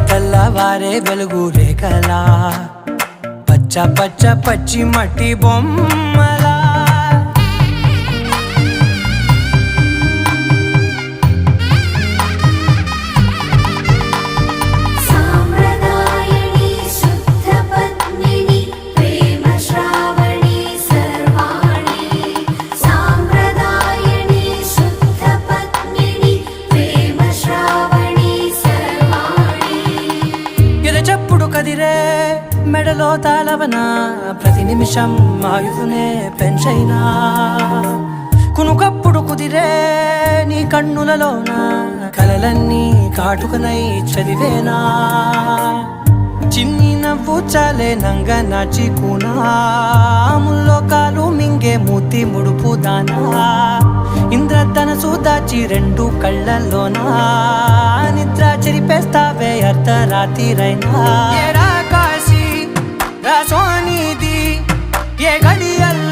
తెల్లవారే వెలుగు రేఖలా పచ్చ పచ్చ పచ్చి మట్టి బొమ్మలా చెప్పుడు కదిరే మెడలో తాళవన ప్రతి నిమిషం ఆయుధునే పెంచైనా కునుకప్పుడు కుదిరే నీ కన్నులలోన కలలన్నీ కాటుకనై చదివేనా చిన్ని నవ్వు చాలే నంగ నాచి కూనాముల్లో కాలు మింగే మూతి ముడుపు దానా ఇంద్రధనసు దాచి రెండు కళ్ళల్లోనా నిద్ర చెరిపేస్తావే అర్ధరాత్రిరైనా కాశీ రాసోనిది ఏ గడియల్ల